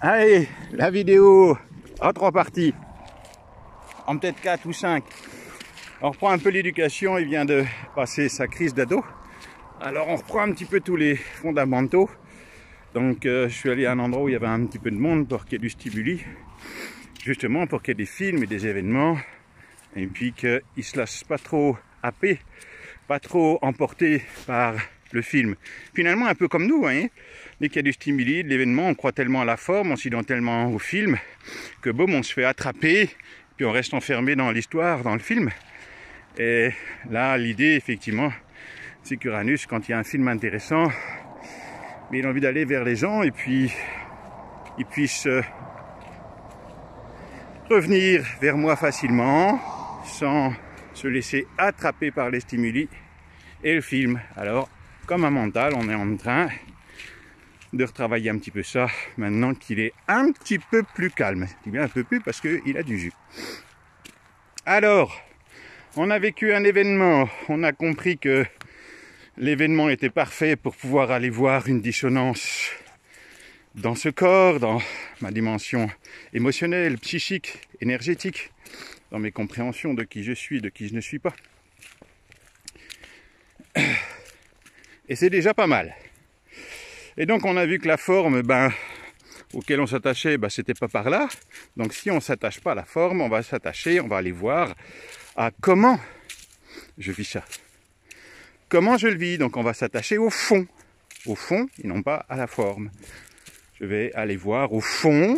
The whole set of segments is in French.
Allez, la vidéo en 3 parties, en peut-être 4 ou 5. On reprend un peu l'éducation, il vient de passer sa crise d'ado. Alors on reprend un petit peu tous les fondamentaux. Donc je suis allé à un endroit où il y avait un petit peu de monde pour qu'il y ait du stimuli. Justement pour qu'il y ait des films et des événements. Et puis qu'ils ne se laissent pas trop happer, pas trop emporter par le film. Finalement un peu comme nous, hein. Dès qu'il y a du stimuli, de l'événement, on croit tellement à la forme, on s'y donne tellement au film, que boum, on se fait attraper, puis on reste enfermé dans l'histoire, dans le film. Et là, l'idée, effectivement, c'est qu'Uranus, quand il y a un film intéressant, il a envie d'aller vers les gens et puis ils puissent revenir vers moi facilement, sans se laisser attraper par les stimuli et le film. Alors, comme un mental, on est en train de retravailler un petit peu ça, maintenant qu'il est un petit peu plus calme. Je dis bien un peu plus parce qu'il a du jus. Alors, on a vécu un événement, on a compris que l'événement était parfait pour pouvoir aller voir une dissonance dans ce corps, dans ma dimension émotionnelle, psychique, énergétique, dans mes compréhensions de qui je suis, de qui je ne suis pas. Et c'est déjà pas mal. Et donc on a vu que la forme, auquel on s'attachait, c'était pas par là. Donc si on ne s'attache pas à la forme, on va s'attacher, on va aller voir à comment je vis ça. Comment je le vis, donc on va s'attacher au fond et non pas à la forme. Je vais aller voir au fond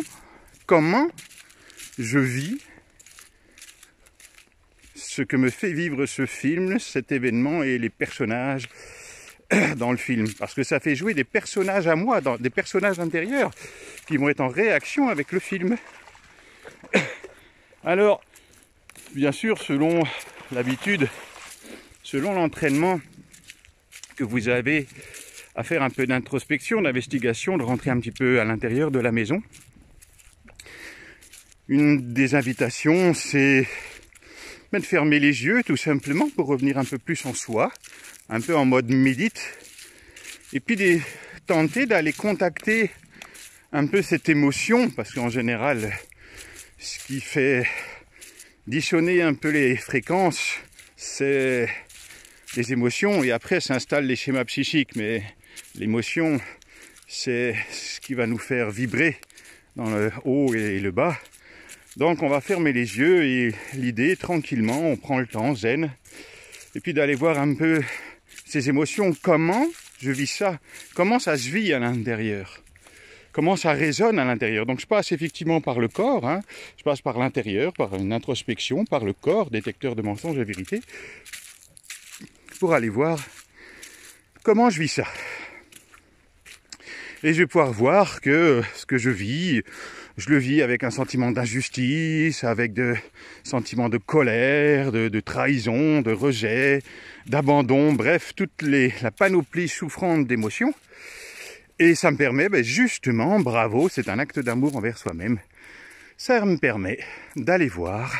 comment je vis ce que me fait vivre ce film, cet événement et les personnages dans le film. Parce que ça fait jouer des personnages à moi, des personnages intérieurs qui vont être en réaction avec le film. Alors, bien sûr, selon l'habitude, selon l'entraînement que vous avez à faire un peu d'introspection, d'investigation, de rentrer un petit peu à l'intérieur de la maison. Une des invitations, c'est de fermer les yeux tout simplement pour revenir un peu plus en soi, un peu en mode médite, et puis de tenter d'aller contacter un peu cette émotion, parce qu'en général, ce qui fait dissonner un peu les fréquences, c'est les émotions, et après s'installent les schémas psychiques, mais l'émotion, c'est ce qui va nous faire vibrer dans le haut et le bas. Donc on va fermer les yeux et l'idée, tranquillement, on prend le temps, zen, et puis d'aller voir un peu ces émotions, comment je vis ça, comment ça se vit à l'intérieur, comment ça résonne à l'intérieur. Donc je passe effectivement par le corps, je passe par l'intérieur, par une introspection, par le corps, détecteur de mensonges et vérité, pour aller voir comment je vis ça. Et je vais pouvoir voir que ce que je vis, je le vis avec un sentiment d'injustice, avec des sentiments de colère, de trahison, de rejet, d'abandon, bref, toute la panoplie souffrante d'émotions. Et ça me permet, justement, bravo, c'est un acte d'amour envers soi-même, ça me permet d'aller voir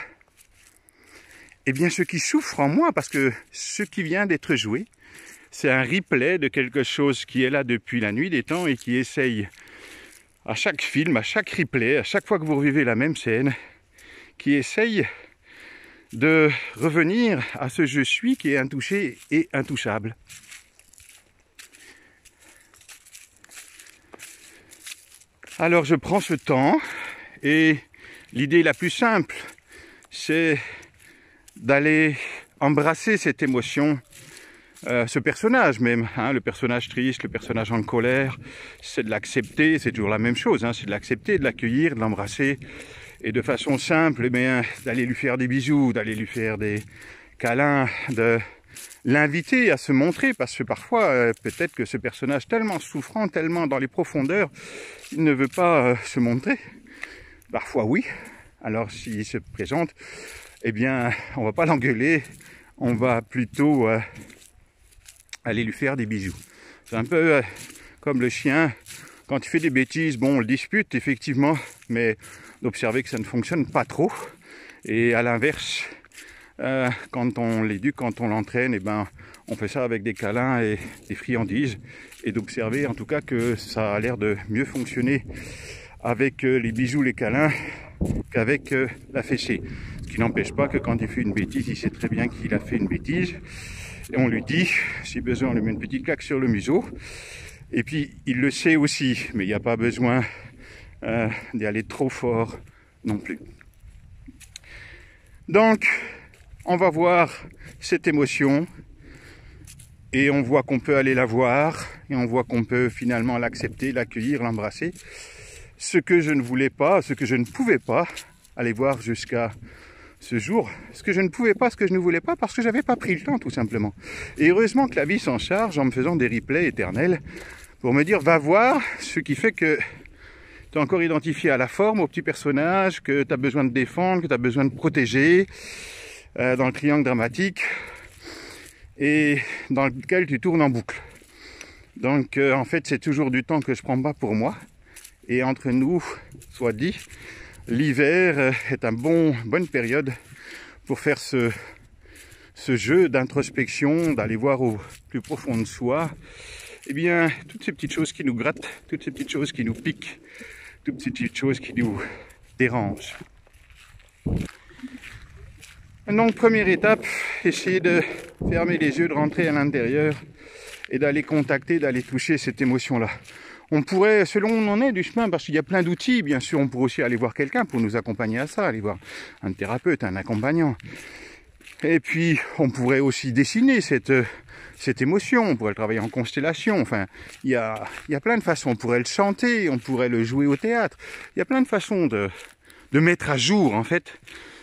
ce qui souffre en moi, parce que ce qui vient d'être joué, c'est un replay de quelque chose qui est là depuis la nuit des temps et qui essaye, à chaque film, à chaque replay, à chaque fois que vous revivez la même scène, qui essaye de revenir à ce je suis qui est intouché et intouchable. Alors je prends ce temps et l'idée la plus simple, c'est d'aller embrasser cette émotion, ce personnage même, le personnage triste, le personnage en colère, c'est de l'accepter, c'est toujours la même chose, c'est de l'accepter, de l'accueillir, de l'embrasser, et de façon simple, d'aller lui faire des bisous, d'aller lui faire des câlins, de l'inviter à se montrer, parce que parfois, peut-être que ce personnage tellement souffrant, tellement dans les profondeurs, il ne veut pas se montrer. Parfois oui, alors s'il se présente, on va pas l'engueuler, on va plutôt aller lui faire des bisous. C'est un peu comme le chien, quand il fait des bêtises, on le dispute effectivement, mais d'observer que ça ne fonctionne pas trop. Et à l'inverse, quand on l'éduque, quand on l'entraîne, on fait ça avec des câlins et des friandises, et d'observer en tout cas que ça a l'air de mieux fonctionner avec les bisous, les câlins, qu'avec la fessée. Ce qui n'empêche pas que quand il fait une bêtise, il sait très bien qu'il a fait une bêtise. Et on lui dit, si besoin, on lui met une petite claque sur le museau. Et puis, il le sait aussi, mais il n'y a pas besoin d'y aller trop fort non plus. Donc, on va voir cette émotion et on voit qu'on peut aller la voir et on voit qu'on peut finalement l'accepter, l'accueillir, l'embrasser. Ce que je ne voulais pas, ce que je ne pouvais pas aller voir jusqu'à ce jour, ce que je ne pouvais pas, ce que je ne voulais pas, parce que j'avais pas pris le temps tout simplement. Et heureusement que la vie s'en charge en me faisant des replays éternels pour me dire va voir, ce qui fait que tu es encore identifié à la forme, au petit personnage, que tu as besoin de défendre, que tu as besoin de protéger dans le triangle dramatique et dans lequel tu tournes en boucle. Donc en fait c'est toujours du temps que je prends pas pour moi. Et entre nous, soit dit, l'hiver est une bonne période pour faire ce jeu d'introspection, d'aller voir au plus profond de soi. Eh bien, toutes ces petites choses qui nous grattent, toutes ces petites choses qui nous piquent, toutes ces petites choses qui nous dérangent. Donc, première étape, essayer de fermer les yeux, de rentrer à l'intérieur et d'aller contacter, d'aller toucher cette émotion-là. On pourrait, selon où on en est du chemin, parce qu'il y a plein d'outils, bien sûr, on pourrait aussi aller voir quelqu'un pour nous accompagner à ça, aller voir un thérapeute, un accompagnant. Et puis, on pourrait aussi dessiner cette émotion, on pourrait le travailler en constellation, enfin, il y a plein de façons, on pourrait le chanter, on pourrait le jouer au théâtre, il y a plein de façons de mettre à jour, en fait,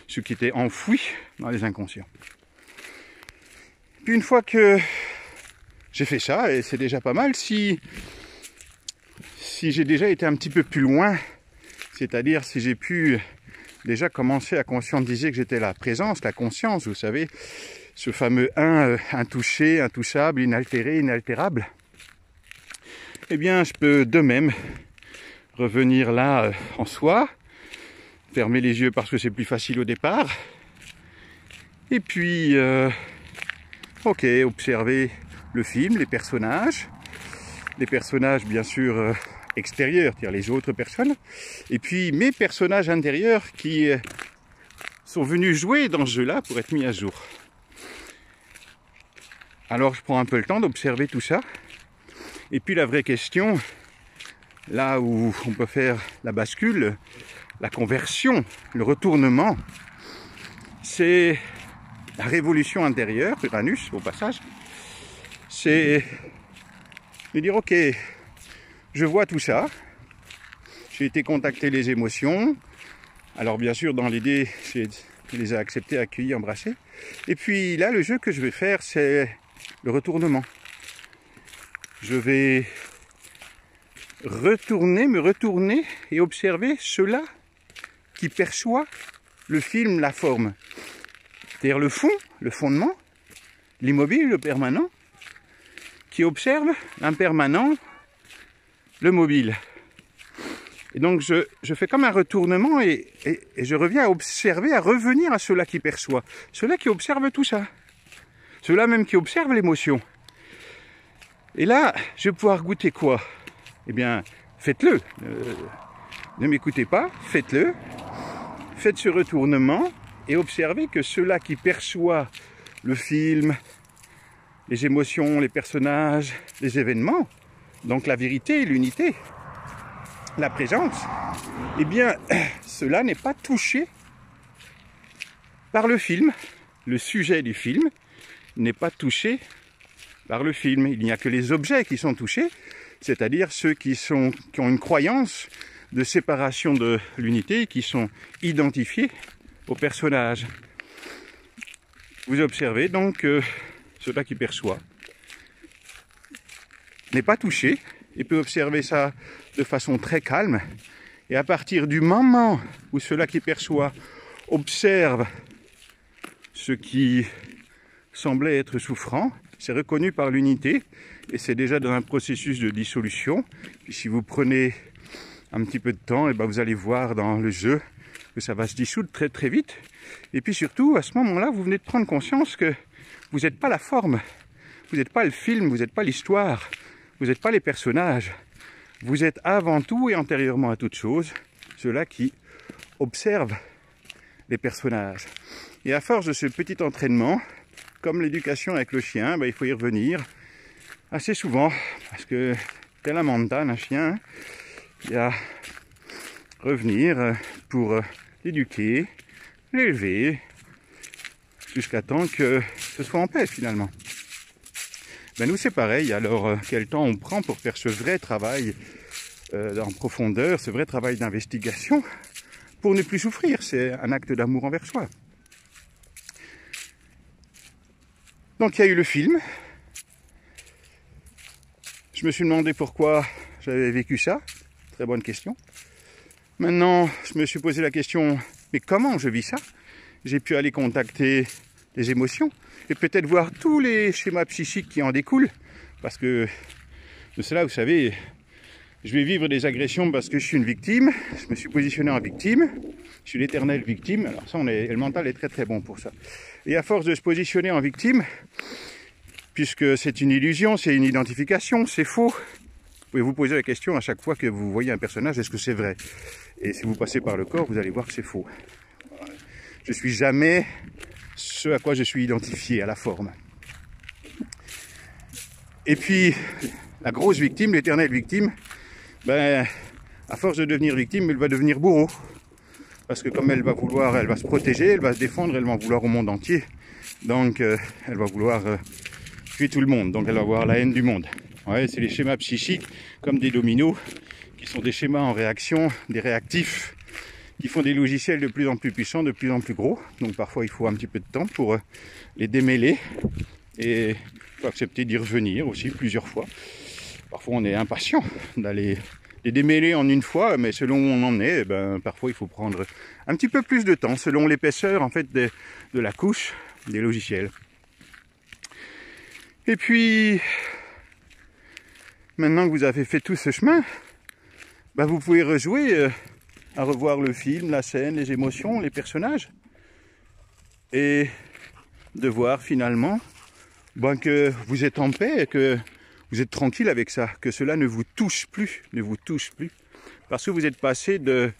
ce qui était enfoui dans les inconscients. Puis une fois que j'ai fait ça, et c'est déjà pas mal, si j'ai déjà été un petit peu plus loin, c'est-à-dire si j'ai pu déjà commencer à conscientiser que j'étais la présence, la conscience, vous savez, ce fameux intouché, intouchable, inaltéré, inaltérable, eh bien je peux de même revenir là en soi, fermer les yeux parce que c'est plus facile au départ, et puis observer le film, les personnages bien sûr extérieurs, c'est-à-dire les autres personnes, et puis mes personnages intérieurs qui sont venus jouer dans ce jeu-là pour être mis à jour. Alors je prends un peu le temps d'observer tout ça, et puis la vraie question, là où on peut faire la bascule, la conversion, le retournement, c'est la révolution intérieure, Uranus au passage, c'est de dire ok, je vois tout ça, j'ai été contacter les émotions, alors bien sûr dans l'idée je les ai acceptées, accueillies, embrassées, et puis là le jeu que je vais faire c'est le retournement. Je vais me retourner et observer ceux-là qui perçoit le film, la forme. C'est-à-dire le fond, le fondement, l'immobile, le permanent, qui observe l'impermanent, le mobile. Et donc je fais comme un retournement et je reviens à observer, à revenir à ceux-là qui perçoit, ceux-là qui observent tout ça, ceux-là même qui observent l'émotion. Et là, je vais pouvoir goûter quoi? Eh bien, faites-le. Ne m'écoutez pas, faites-le. Faites ce retournement et observez que ceux-là qui perçoivent le film, les émotions, les personnages, les événements, donc la vérité, l'unité, la présence, eh bien, cela n'est pas touché par le film. Le sujet du film n'est pas touché par le film. Il n'y a que les objets qui sont touchés, c'est-à-dire ceux qui ont une croyance de séparation de l'unité, qui sont identifiés au personnage. Vous observez donc que celui qui perçoit n'est pas touché et peut observer ça de façon très calme. Et à partir du moment où celui qui perçoit observe ce qui semblait être souffrant, c'est reconnu par l'unité et c'est déjà dans un processus de dissolution. Puis si vous prenez un petit peu de temps, et ben vous allez voir dans le jeu que ça va se dissoudre très très vite. Et puis surtout, à ce moment-là, vous venez de prendre conscience que vous n'êtes pas la forme, vous n'êtes pas le film, vous n'êtes pas l'histoire, vous n'êtes pas les personnages. vous êtes avant tout et antérieurement à toute chose, ceux-là qui observent les personnages. Et à force de ce petit entraînement, comme l'éducation avec le chien, il faut y revenir assez souvent, parce que tel un montagne, un chien, il y a revenir pour l'éduquer, l'élever, jusqu'à temps que ce soit en paix finalement. Nous c'est pareil, alors quel temps on prend pour faire ce vrai travail en profondeur, ce vrai travail d'investigation, pour ne plus souffrir, c'est un acte d'amour envers soi. Donc il y a eu le film. Je me suis demandé pourquoi j'avais vécu ça. Très bonne question. Maintenant, je me suis posé la question, mais comment je vis ça? J'ai pu aller contacter les émotions et peut-être voir tous les schémas psychiques qui en découlent. Parce que de cela, vous savez, je vais vivre des agressions parce que je suis une victime. Je me suis positionné en victime. Je suis l'éternelle victime. Alors ça, le mental est très très bon pour ça. Et à force de se positionner en victime, puisque c'est une illusion, c'est une identification, c'est faux. Vous pouvez vous poser la question à chaque fois que vous voyez un personnage, est-ce que c'est vrai? Et si vous passez par le corps, vous allez voir que c'est faux. Je suis jamais ce à quoi je suis identifié, à la forme. Et puis, la grosse victime, l'éternelle victime, à force de devenir victime, elle va devenir bourreau. Parce que comme elle va se protéger, elle va se défendre, elle va en vouloir au monde entier. Donc, elle va vouloir tuer tout le monde. Donc, elle va avoir la haine du monde. Ouais, c'est les schémas psychiques, comme des dominos, qui sont des schémas en réaction, des réactifs, qui font des logiciels de plus en plus puissants, de plus en plus gros. Donc, parfois, il faut un petit peu de temps pour les démêler. Et il faut accepter d'y revenir aussi plusieurs fois. Parfois, on est impatient d'aller les démêler en une fois, mais selon où on en est, parfois il faut prendre un petit peu plus de temps, selon l'épaisseur en fait de la couche des logiciels. Et puis, maintenant que vous avez fait tout ce chemin, vous pouvez rejouer à revoir le film, la scène, les émotions, les personnages, et de voir finalement que vous êtes en paix, que vous êtes tranquille avec ça, que cela ne vous touche plus, parce que vous êtes passé de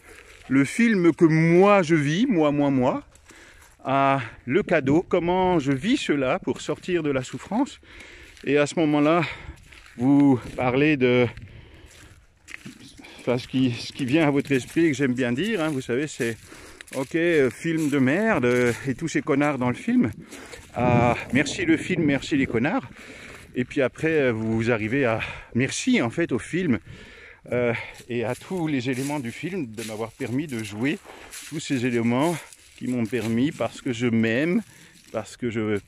le film que moi je vis, moi, à le cadeau, comment je vis cela pour sortir de la souffrance. Et à ce moment-là, vous parlez de ce qui vient à votre esprit, que j'aime bien dire, vous savez, c'est ok, film de merde, et tous ces connards dans le film. Merci le film, merci les connards. Et puis après, vous arrivez à merci en fait au film et à tous les éléments du film de m'avoir permis de jouer tous ces éléments qui m'ont permis, parce que je m'aime, parce que je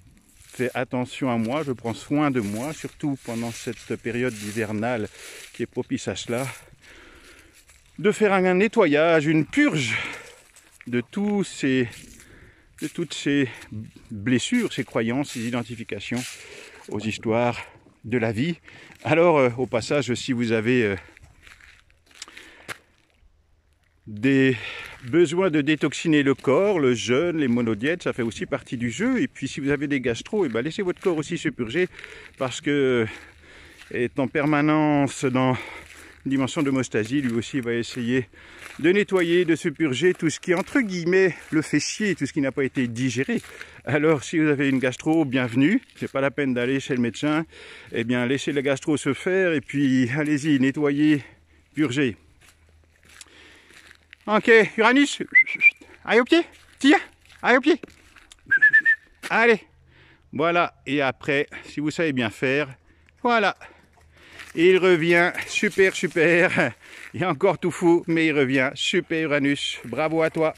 fais attention à moi, je prends soin de moi, surtout pendant cette période hivernale qui est propice à cela, de faire un nettoyage, une purge de toutes ces blessures, ces croyances, ces identifications aux histoires de la vie. Alors, au passage, si vous avez des besoins de détoxiner le corps, le jeûne, les monodiètes, ça fait aussi partie du jeu. Et puis, si vous avez des gastro, laissez votre corps aussi se purger, parce que est en permanence dans une dimension d'homostasie, lui aussi va essayer de nettoyer, de se purger tout ce qui, entre guillemets, le fait chier, tout ce qui n'a pas été digéré. Alors, si vous avez une gastro, bienvenue. C'est pas la peine d'aller chez le médecin. Eh bien, laissez la gastro se faire et puis allez-y, nettoyez, purgez. Ok, Uranus, allez au pied, tire, allez au pied. Allez, voilà. Et après, si vous savez bien faire, voilà. Il revient, super, il est encore tout fou, mais il revient, super Uranus, bravo à toi.